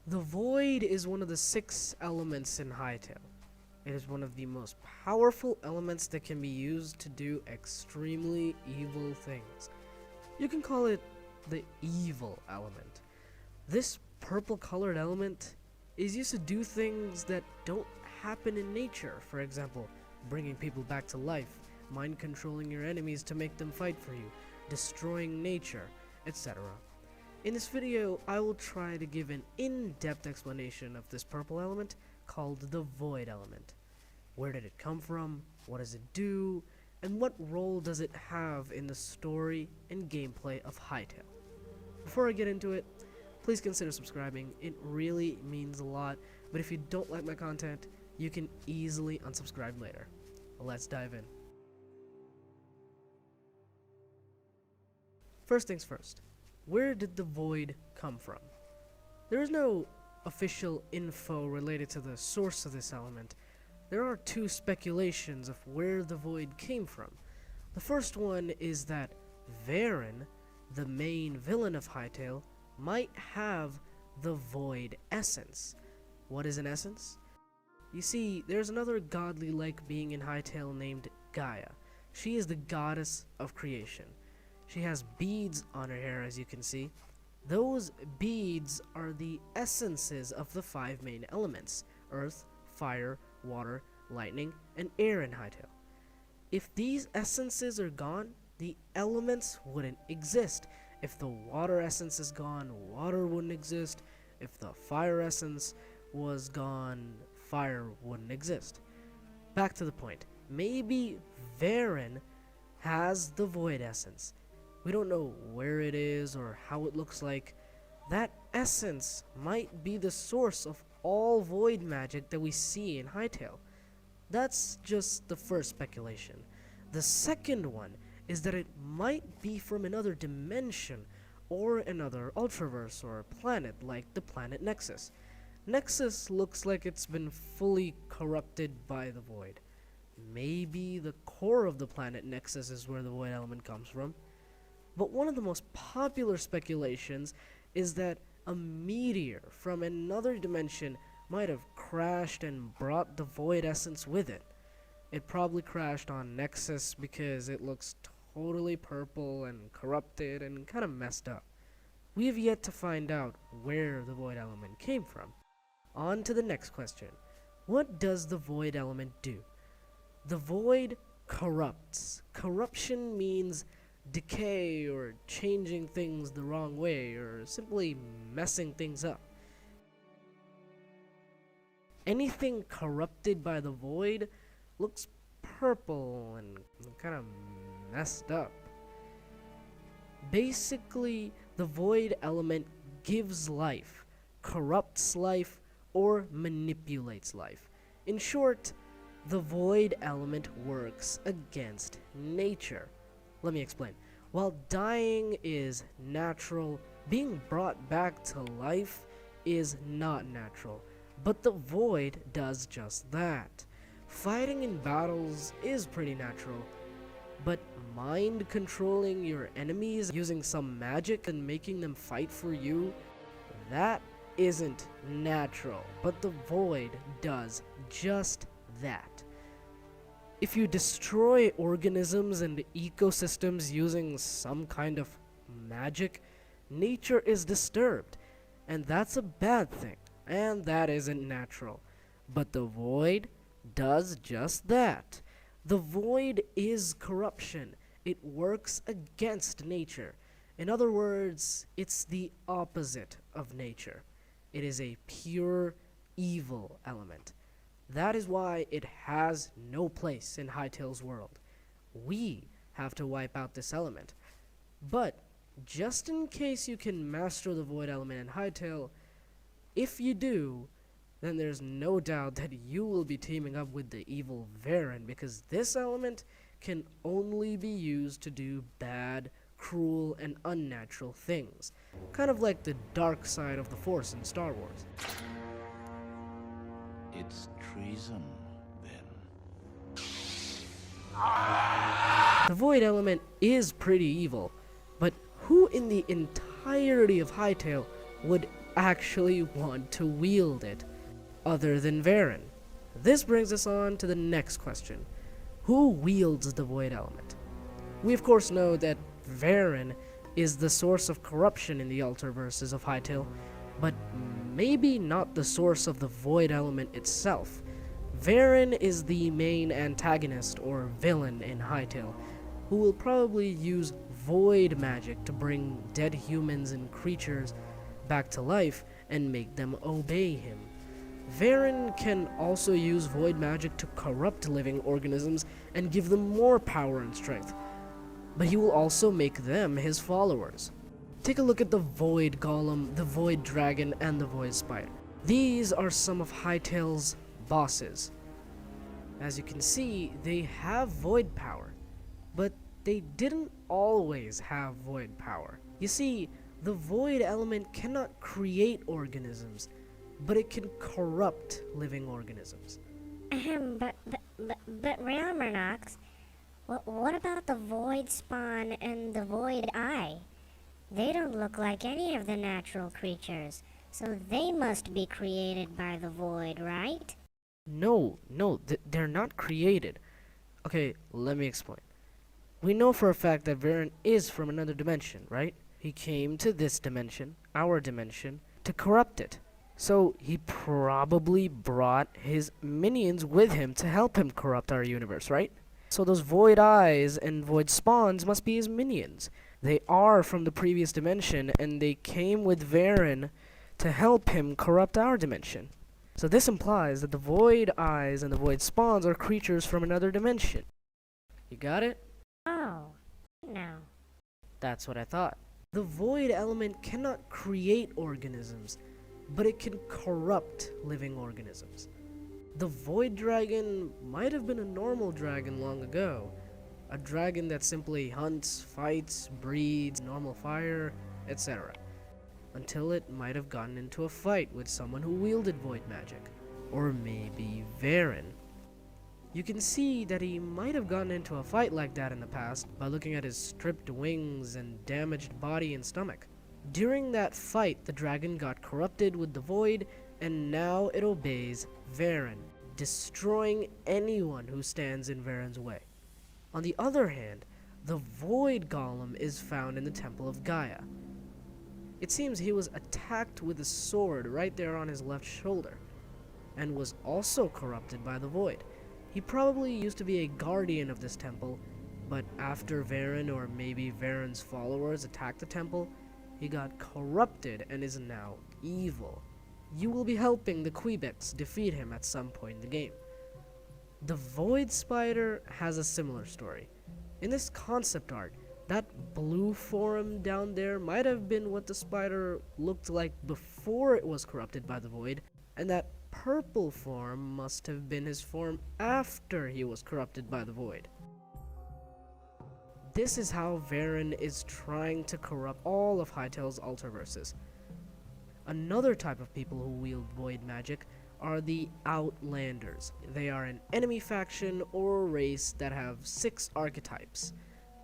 The void is one of the 6 elements in Hytale. It is one of the most powerful elements that can be used to do extremely evil things. You can call it the evil element. This purple colored element is used to do things that don't happen in nature. For example, bringing people back to life, mind controlling your enemies to make them fight for you, destroying nature, etc. In this video, I will try to give an in-depth explanation of this purple element called the void element. Where did it come from? What does it do? And what role does it have in the story and gameplay of Hytale? Before I get into it, please consider subscribing. It really means a lot, but if you don't like my content, you can easily unsubscribe later. Let's dive in. First things first, where did the void come from? There is no official info related to the source of this element. There are 2 speculations of where the void came from. The first one is that Varen, the main villain of Hytale, might have the void essence. What is an essence? You see, there's another godly-like being in Hytale named Gaia. She is the goddess of creation. She has beads on her hair, as you can see. Those beads are the essences of the 5 main elements: earth, fire, water, lightning, and air in Hytale. If these essences are gone, the elements wouldn't exist. If the water essence is gone, water wouldn't exist. If the fire essence was gone, fire wouldn't exist. Back to the point. Maybe Varen has the void essence. We don't know where it is or how it looks like. That essence might be the source of all void magic that we see in Hytale. That's just the first speculation. The second one is that it might be from another dimension or another ultraverse or planet like the planet Nexus. Nexus looks like it's been fully corrupted by the void. Maybe the core of the planet Nexus is where the void element comes from. But one of the most popular speculations is that a meteor from another dimension might have crashed and brought the void essence with it. It probably crashed on Nexus because it looks totally purple and corrupted and kind of messed up. We have yet to find out where the void element came from. On to the next question. What does the void element do? The void corrupts. Corruption means decay or changing things the wrong way or simply messing things up. Anything corrupted by the void looks purple and kind of messed up. Basically, the void element gives life, corrupts life, or manipulates life. In short, the void element works against nature. Let me explain. While dying is natural, being brought back to life is not natural. But the void does just that. Fighting in battles is pretty natural, but mind controlling your enemies using some magic and making them fight for you, that isn't natural. But the void does just that. If you destroy organisms and ecosystems using some kind of magic, nature is disturbed, and that's a bad thing. And that isn't natural. But the void does just that. The void is corruption. It works against nature. In other words, it's the opposite of nature. It is a pure evil element. That is why it has no place in Hytale's world. We have to wipe out this element. But just in case you can master the void element in Hytale, if you do, then there's no doubt that you will be teaming up with the evil Varen, because this element can only be used to do bad, cruel, and unnatural things. Kind of like the dark side of the Force in Star Wars. It's treason, then. The void element is pretty evil, but who in the entirety of Hytale would actually want to wield it, other than Varen? This brings us on to the next question. Who wields the void element? We of course know that Varen is the source of corruption in the Ultraverses of Hytale, but maybe not the source of the void element itself. Varen is the main antagonist or villain in Hytale, who will probably use void magic to bring dead humans and creatures back to life and make them obey him. Varen can also use void magic to corrupt living organisms and give them more power and strength, but he will also make them his followers. Take a look at the Void Golem, the Void Dragon, and the Void Spider. These are some of Hytale's bosses. As you can see, they have void power, but they didn't always have void power. You see, the void element cannot create organisms, but it can corrupt living organisms. But Realmernox, what about the Void Spawn and the Void Eye? They don't look like any of the natural creatures, so they must be created by the Void, right? No, they're not created. Okay, let me explain. We know for a fact that Varen is from another dimension, right? He came to this dimension, our dimension, to corrupt it. So he probably brought his minions with him to help him corrupt our universe, right? So those Void Eyes and Void Spawns must be his minions. They are from the previous dimension, and they came with Varen to help him corrupt our dimension. So this implies that the Void Eyes and the Void Spawns are creatures from another dimension. You got it? Oh, no. That's what I thought. The void element cannot create organisms, but it can corrupt living organisms. The Void Dragon might have been a normal dragon long ago. A dragon that simply hunts, fights, breeds, normal fire, etc. Until it might have gotten into a fight with someone who wielded void magic. Or maybe Varen. You can see that he might have gotten into a fight like that in the past by looking at his stripped wings and damaged body and stomach. During that fight, the dragon got corrupted with the void, and now it obeys Varen, destroying anyone who stands in Varen's way. On the other hand, the Void Golem is found in the Temple of Gaia. It seems he was attacked with a sword right there on his left shoulder, and was also corrupted by the void. He probably used to be a guardian of this temple, but after Varen or maybe Varen's followers attacked the temple, he got corrupted and is now evil. You will be helping the Quebecs defeat him at some point in the game. The Void Spider has a similar story. In this concept art, that blue form down there might have been what the spider looked like before it was corrupted by the void, and that purple form must have been his form after he was corrupted by the void. This is how Varen is trying to corrupt all of Hytale's Ultraverses. Another type of people who wield void magic are the Outlanders. They are an enemy faction or race that have 6 archetypes: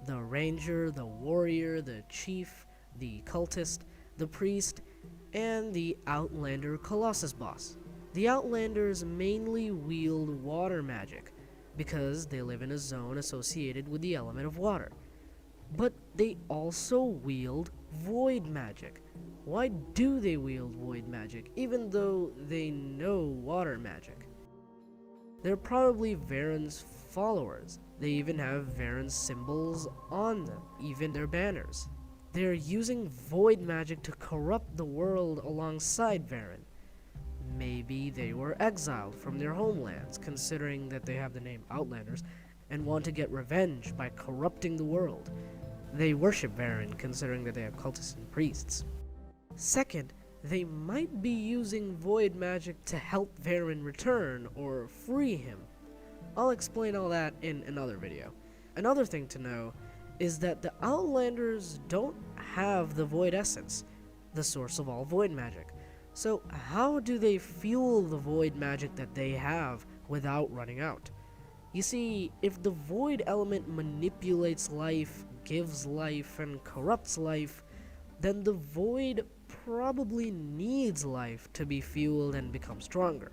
the Ranger, the Warrior, the Chief, the Cultist, the Priest, and the Outlander Colossus boss. The Outlanders mainly wield water magic, because they live in a zone associated with the element of water. But they also wield void magic. Why do they wield void magic, even though they know water magic? They're probably Varen's followers. They even have Varen's symbols on them, even their banners. They're using void magic to corrupt the world alongside Varen. Maybe they were exiled from their homelands, considering that they have the name Outlanders, and want to get revenge by corrupting the world. They worship Varen, considering that they have cultists and priests. Second, they might be using void magic to help Varen return or free him. I'll explain all that in another video. Another thing to know is that the Outlanders don't have the void essence, the source of all void magic. So how do they fuel the void magic that they have without running out? You see, if the void element manipulates life, gives life, and corrupts life, then the void probably needs life to be fueled and become stronger.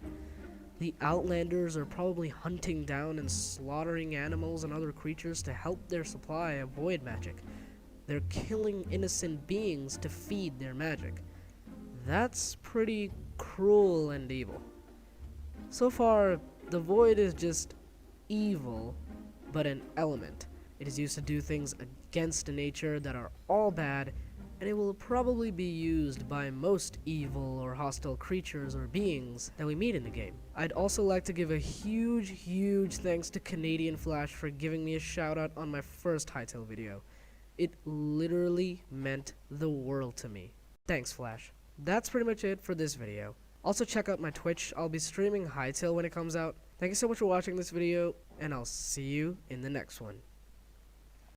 The Outlanders are probably hunting down and slaughtering animals and other creatures to help their supply of void magic. They're killing innocent beings to feed their magic. That's pretty cruel and evil. So far, the void is just evil, but an element. It is used to do things against nature that are all bad, and it will probably be used by most evil or hostile creatures or beings that we meet in the game. I'd also like to give a huge thanks to Canadian Flash for giving me a shout out on my first Hytale video. It literally meant the world to me. Thanks, Flash. That's pretty much it for this video. Also check out my Twitch. I'll be streaming Hytale when it comes out. Thank you so much for watching this video, and I'll see you in the next one.